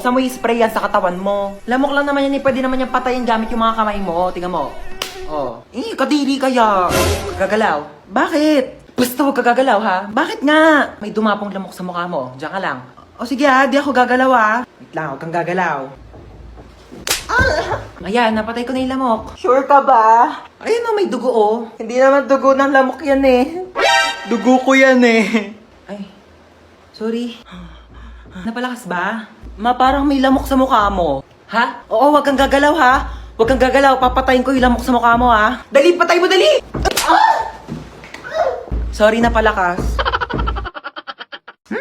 Saan mo i-spray yan sa katawan mo? Lamok lang naman yan eh. Pwede naman yan patayin gamit yung mga kamay mo. Tingnan mo. Oh. Kadiri kaya. Gagalaw. Bakit? Basta huwag kagagalaw ha. Bakit nga? May dumapong lamok sa mukha mo. Diyan ka lang. O sige ha, di ako gagalaw ha. Wait lang, huwag kang gagalaw. Ayan, napatay ko na yung lamok. Sure ka ba? Ayun o, may dugo o. Hindi naman dugo ng lamok yan eh. Dugo ko yan eh. Ay, sorry. Napalakas ba? Ma, parang may lamok sa mukha mo. Ha? Oo, wag kang gagalaw ha. Wag kang gagalaw, papatayin ko yung lamok sa mukha mo ha. Dali, patay mo, dali! Sorry na palakas.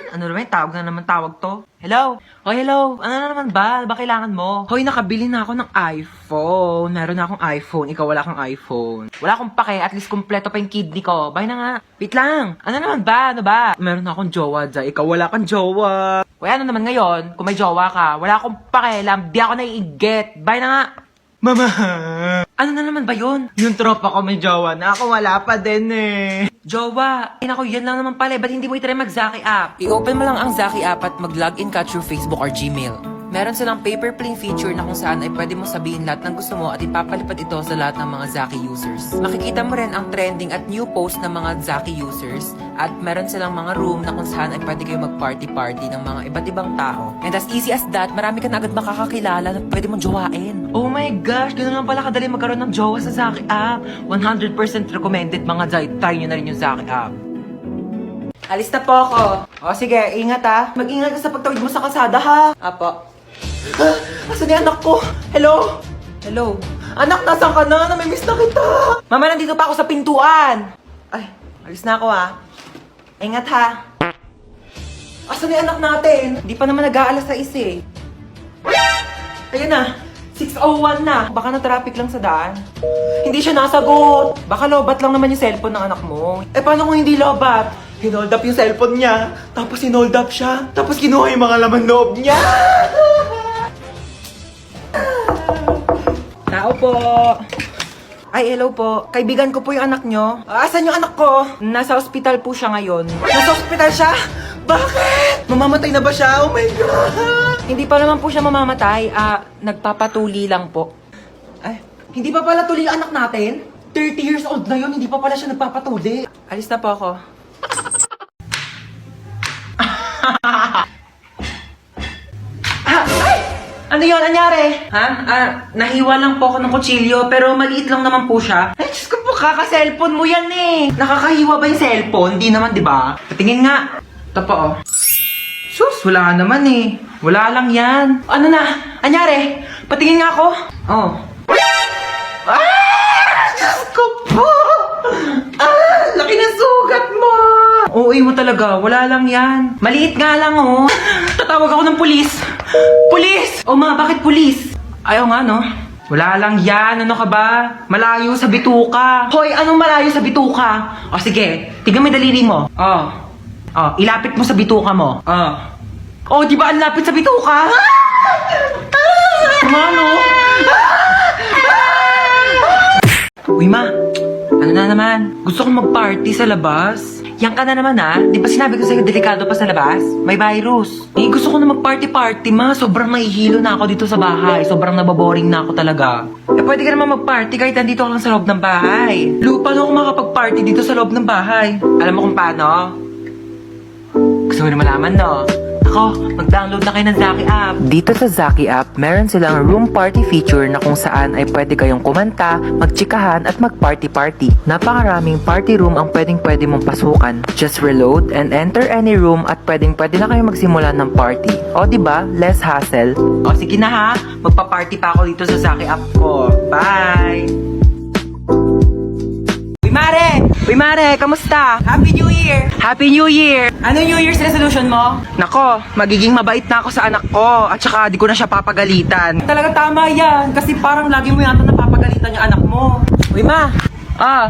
Ano naman? Tawag na naman tawag to. Hello? Oh, hello. Ano na naman ba? Ba kailangan mo? Hoy, nakabili na ako ng iPhone. Meron na akong iPhone. Ikaw wala kang iPhone. Wala akong pake. At least kumpleto pa yung kidney ko. Bye na nga. Wait lang. Ano naman ba? Ano ba? Meron na akong jowa dyan. Ikaw wala kang jowa. Wala ano naman ngayon? Kung may jowa ka, wala akong pakialam. Di ako naiigit. Bye na nga. Mama! Ano na naman ba yun? Yung tropa ko may jowa na ako wala pa din eh. Jowa! Ako, yan lang naman pala. Ba't hindi mo itry mag-Zaki app? I-open mo lang ang Zaki app at mag-login ka through Facebook or Gmail. Meron silang paper plane feature na kung saan ay pwede mo sabihin lahat ng gusto mo at ipapalipad ito sa lahat ng mga Zaki users. Makikita mo rin ang trending at new post ng mga Zaki users at meron silang mga room na kung saan ay pwede kayo mag-party-party ng mga iba't ibang tao. And as easy as that, marami ka na agad makakakilala na pwede mong jowain. Oh my gosh, ganoon lang pala kadali magkaroon ng jowa sa Zaki app. 100% recommended mga Zay. Try nyo na rin yung Zaki app. Alis na po ako. O sige, ingat ha. Mag-ingat ka sa pagtawid mo sa kalsada ha. Apo. Asan yung anak ko? Hello? Hello? Anak, nasan ka na? Namimiss na kita. Mama, nandito pa ako sa pintuan. Ay, alis na ako ha. Ingat ha. Asan yung anak natin? Hindi pa naman nag-aalas sa eh. Ayan na. 6:01 na. Baka na-traffic lang sa daan. Hindi siya nasagot. Baka lobat lang naman yung cellphone ng anak mo. Eh, paano kung hindi lobat? Hinold up yung cellphone niya. Tapos hinold up siya. Tapos kinuha yung mga laman loob niya. Tao po. Ay, hello po. Kaibigan ko po yung anak nyo. Asan yung anak ko? Nasa ospital po siya ngayon. Nasa ospital siya? Bakit? Mamamatay na ba siya? Oh my God! Hindi pa naman po siya mamamatay. Nagpapatuli lang po. Ay, hindi pa pala tuli ang anak natin? 30 years old na yun, hindi pa pala siya nagpapatuli. Alis na po ako. Ay! Ano yun? Anyari? Ha? Nahiwa lang po ako ng kutsilyo, pero maliit lang naman po siya. Ay, Diyos ko po, kaka-cellphone mo yan eh. Nakakahiwa ba yung cellphone? Di naman, di ba? Patingin nga. Ito po, oh. Sus, wala naman eh. Wala lang yan. Ano na? Anyari? Patingin nga ako. Oh. Diyos ko po! Laki ng sugat mo! Oo, mo talaga. Wala lang yan. Maliit nga lang, oh. Tatawag ako ng pulis. Pulis! O ma, bakit pulis? Ayaw nga, no? Wala lang yan. Ano ka ba? Malayo sa bituka. Hoy, anong malayo sa bituka? O sige, tignan mo yung daliri mo. Ilapit mo sa bituka mo. Di ba ang lapit sa bituka? Mano? Uy, ma. Ano na naman? Gusto kong mag-party sa labas. Yan ka na naman ha. Di ba sinabi ko sa'yo delikado pa sa labas? May virus. Gusto ko na mag-party-party ma. Sobrang nahihilo na ako dito sa bahay. Sobrang nababoring na ako talaga. Pwede ka naman mag-party kahit nandito ka lang sa loob ng bahay. Paano ako makapag-party dito sa loob ng bahay? Alam mo kung paano? Gusto mo na malaman, no? Ako, mag-download na kayo ng Zaki app. Dito sa Zaki app, meron silang room party feature na kung saan ay pwede kayong kumanta, magtsikahan at mag-party-party. Napakaraming party room ang pwedeng-pwede mong pasukan. Just reload and enter any room at pwedeng-pwede na kayo magsimula ng party. O diba, less hassle. O sige na ha, magpa-party pa ako dito sa Zaki app ko. Bye! Uy Mare, kamusta? Happy New Year! Happy New Year! Ano New Year's resolution mo? Nako, magiging mabait na ako sa anak ko at saka di ko na siya papagalitan. Talaga tama yan kasi parang lagi mo yata napapagalitan yung anak mo. Uy ma,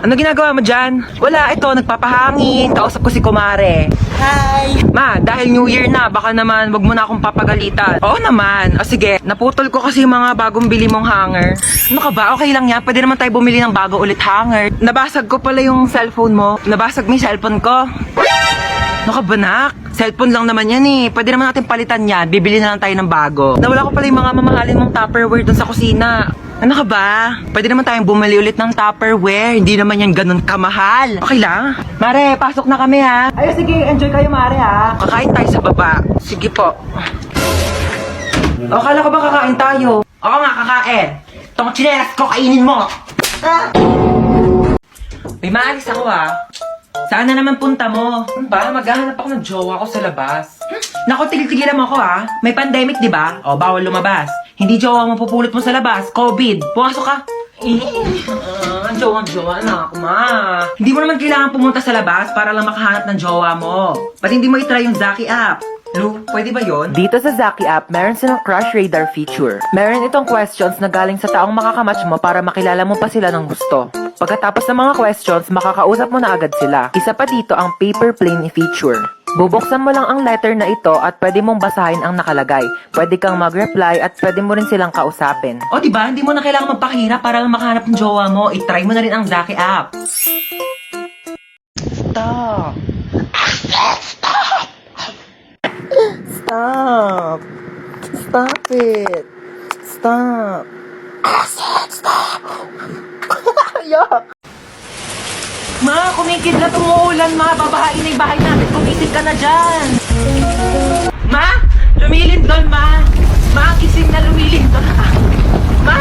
ano ginagawa mo dyan? Wala, ito, nagpapahangin. Kausap ko si Kumare. Hi! Ma, dahil New Year na, baka naman wag mo na akong papagalitan. Oo naman. O sige, naputol ko kasi yung mga bagong bili mong hanger. Ano ka ba? Okay lang yan. Pwede naman tayo bumili ng bago ulit hanger. Nabasag ko pala yung cellphone mo. Nabasag mo yung cellphone ko. Ano ka ba, nak? Cellphone lang naman yan eh. Pwede naman natin palitan yan. Bibili na lang tayo ng bago. Nawala ko pala yung mga mamahalin mong Tupperware dun sa kusina. Ano ka ba? Pwede naman tayong bumili ulit ng Tupperware. Hindi naman yan ganun kamahal. Okay lang? Mare, pasok na kami ha. Ay, sige. Enjoy kayo, Mare ha. Kakain tayo sa baba. Sige po. O, kala ko ba kakain tayo? Oo nga, kakain. Itong chinelas ko, kainin mo. Ah! May maalis ako ha. Saan na naman punta mo? Ano ba? Maghahanap ako ng jowa ko sa labas. Naku, tigil-tigilan mo ako ha. May pandemic, di ba? O, bawal lumabas. Hindi jowa mo pupulot mo sa labas. COVID. Pumasok ka. Ang jowa na ako, ma. Hindi mo naman kailangan pumunta sa labas para lang makahanap ng jowa mo. Ba't hindi mo itry yung Zaki app? Lu, pwede ba yon? Dito sa Zaki app, meron silang Crush Radar feature. Meron itong questions na galing sa taong makakamatch mo para makilala mo pa sila ng gusto. Pagkatapos ng mga questions, makakausap mo na agad sila. Isa pa dito ang paper plane feature. Bubuksan mo lang ang letter na ito at pwede mong basahin ang nakalagay. Pwede kang mag-reply at pwede mo rin silang kausapin. O, diba? Hindi mo na kailangan magpakahirap para lang makahanap ng jowa mo. I-try mo na rin ang Zaki app. Stop. Stop. Stop it. Stop. Stop. Yuck. Ma, kumikidlat, umuulan, ma. Babahain na yung bahay natin. Kumisig ka na dyan. Ma, lumilindol, ma. Ma, gising na lumilindol. Ma!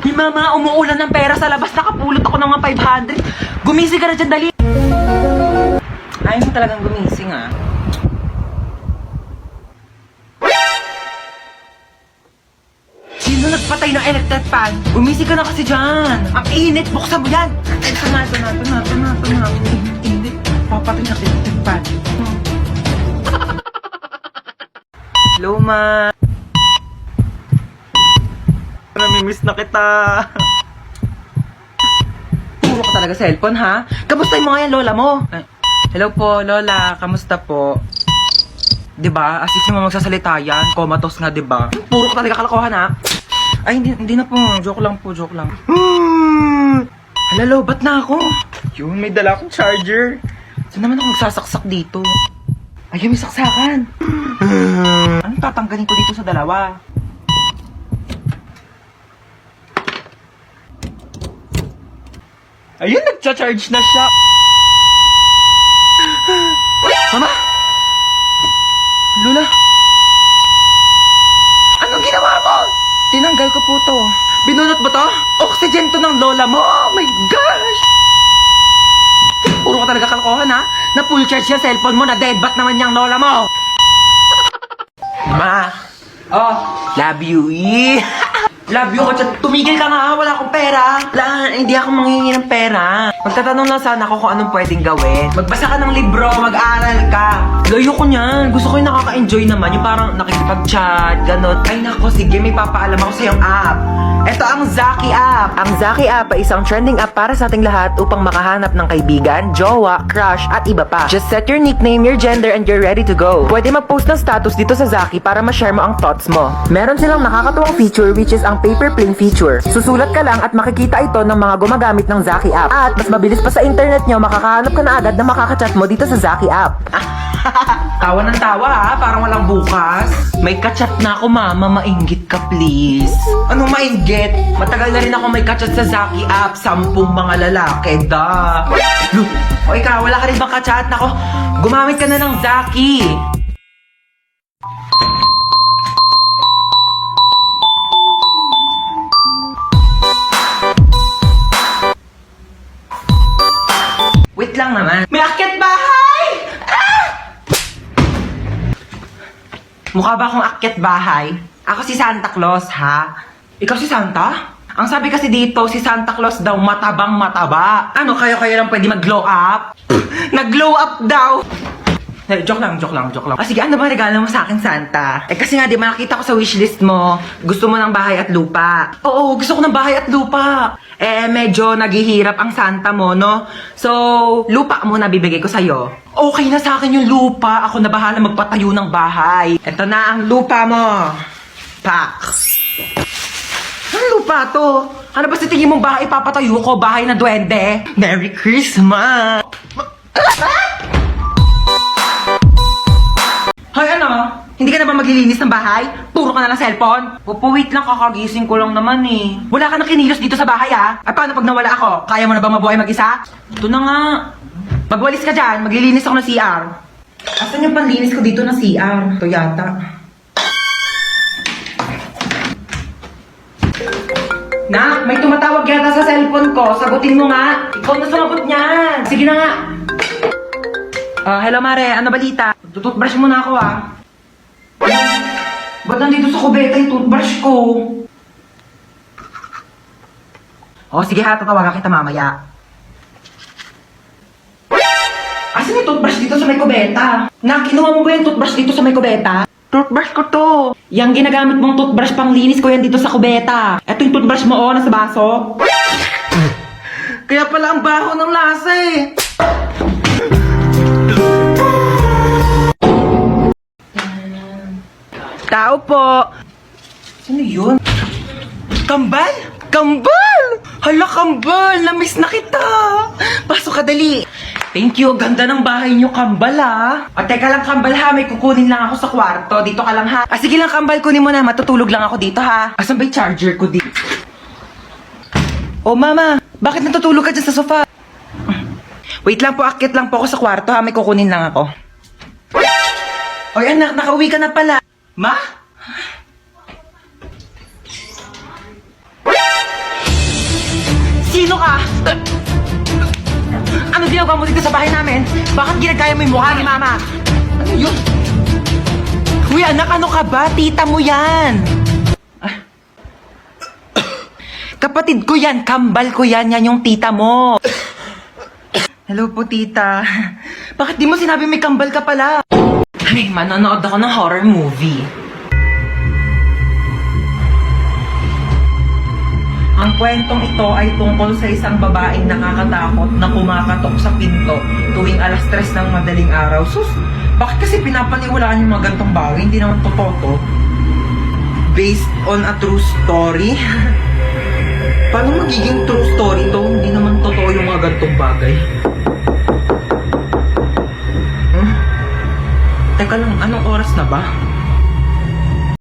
Hey, mama, umuulan ng pera sa labas. Nakapulot ako ng mga 500. Gumising ka na dyan, dali. Ayaw mo talagang gumising, ah. Sino nagpatay ng electric fan? Gumising ka na kasi dyan. Ang init, buksan mo yan. Buksan na, ito na. Init. Papatay ng electric fan. Hello, ma. Namimiss na kita. Puro ka talaga cellphone, ha? Kamusta yung mga yan, lola mo? Hello po, lola. Kamusta po? Diba? As if mo magsasalita yan. Comatose nga, diba? Puro ka talaga kalokohan, ha? Ay, hindi na po. Joke lang po, joke lang. Halalo, ba't na ako? Yun, may dala akong charger. Saan naman ako magsasaksak dito? Ayun, may saksakan. Anong tatanggalin ko dito sa dalawa? Ayun, nagcha-charge na siya. Mama! Lola! Anong ginawa mo? Tinanggal ko po to. Binunot mo to? Oxygen to ng lola mo. Oh my gosh! Puro ka talaga kalokohan, ha? Na full charge yung cellphone mo, na dead bat naman yung lola mo. Ma! Oh, love you, Love you ko, tumigil ka nga, wala akong pera. Hindi ako manghingi ng pera. Magtatanong lang sana ako kung anong pwedeng gawin. Magbasa ka ng libro, mag-aaral ka. Layo ko niyan. Gusto ko yung nakaka-enjoy naman, yung parang nakikipag-chat, ganun. Ay nako, sige, may papaalam ako sa yung app. Ito ang Zaki app. Ang Zaki app ay isang trending app para sa ating lahat upang makahanap ng kaibigan, jowa, crush, at iba pa. Just set your nickname, your gender, and you're ready to go. Pwede mag-post ng status dito sa Zaki para ma-share mo ang thoughts mo. Meron silang nakakatuwang feature which is ang paper plane feature. Susulat ka lang at makikita ito ng mga gumagamit ng Zaki app. At mas mabilis pa sa internet nyo, makakahanap ka na agad na makakachat mo dito sa Zaki app. Tawa ng tawa, ha? Parang walang bukas. May kachat na ako, mama. Mainggit ka, please. Anong mainggit? Matagal na rin ako may kachat sa Zaki app. 10 mga lalaki, da. O ikaw, wala ka rin bang kachat? Nako, gumamit ka na ng Zaki. Wait lang naman. May akyat bahay! Ah! Mukha ba akong akyat bahay? Ako si Santa Claus, ha? Ikaw si Santa? Ang sabi kasi dito, si Santa Claus daw matabang mataba. Ano, kayo lang pwede mag-glow up? Nag-glow up daw! Joke lang. Ah, sige, ano ba regalo mo sa akin, Santa? Kasi nga, di ba nakita ko sa wishlist mo, gusto mo ng bahay at lupa. Oo, gusto ko ng bahay at lupa. Medyo naghihirap ang Santa mo, no? So, lupa muna bibigay ko sa'yo. Okay na sa akin yung lupa. Ako na bahala magpatayo ng bahay. Ito na ang lupa mo. Pak. Ano lupa to? Ano ba sa tingin mong bahay papatayo ko? Bahay na duwende? Merry Christmas! Hoy, ano? Hindi ka na ba maglilinis ng bahay? Puro ka na lang cellphone? Wait lang, kakagising ko lang naman eh. Wala ka na kinilos dito sa bahay ah. At paano pag nawala ako? Kaya mo na ba mabuhay mag-isa? Ito na nga. Magwalis ka dyan, maglilinis ako ng CR. Asan yung panlinis ko dito ng CR? Ito yata. Nak, may tumatawag yata sa cellphone ko. Sagutin mo nga. Ikaw na sumagot niyan. Sige na nga. Hello Mare, ano balita? Tututbrush muna ako ah. Ba't nandito sa kubeta yung toothbrush ko? Sige ha, tatawagan kita mamaya. Asan yung toothbrush dito sa may kubeta? Nak, kinuha mo ba yung toothbrush dito sa may kubeta? Toothbrush ko to. Yang ginagamit mong toothbrush pang linis ko yan dito sa kubeta. Eto yung toothbrush mo nasa baso. Kaya pala ang baho ng lasa eh. Tao po. Sino yun? Kambal? Kambal! Hala, Kambal! Namiss na kita! Pasok ka, dali! Thank you, ganda ng bahay niyo, Kambal ah! Teka lang, Kambal ha, may kukunin lang ako sa kwarto. Dito ka lang ha. Sige lang, Kambal, kunin mo na. Matutulog lang ako dito ha. Asan ba yung charger ko dito? Mama! Bakit natutulog ka dyan sa sofa? Wait lang po, akit lang po ako sa kwarto ha. May kukunin lang ako. Oy anak, nakauwi ka na pala. Ma? Sino ka? Ano ginagawa mo dito sa bahay namin? Bakit ginagaya mo yung mukha ni Mama? Ano yun? Uy anak, ano ka ba? Tita mo yan! Kapatid ko yan, Kambal ko yan, yan yung tita mo. Hello po tita. Bakit di mo sinabi may kambal ka pala? Ay, manonood ako ng horror movie. Ang kwentong ito ay tungkol sa isang babaeng nakakatakot na kumakatok sa pinto tuwing 3:00 ng madaling araw. Sus, bakit kasi pinapaniwalaan yung mga gantong bagay? Hindi naman totoo to. Based on a true story? Paano magiging true story to? Hindi naman totoo yung mga gantong bagay. Teka lang, anong oras na ba?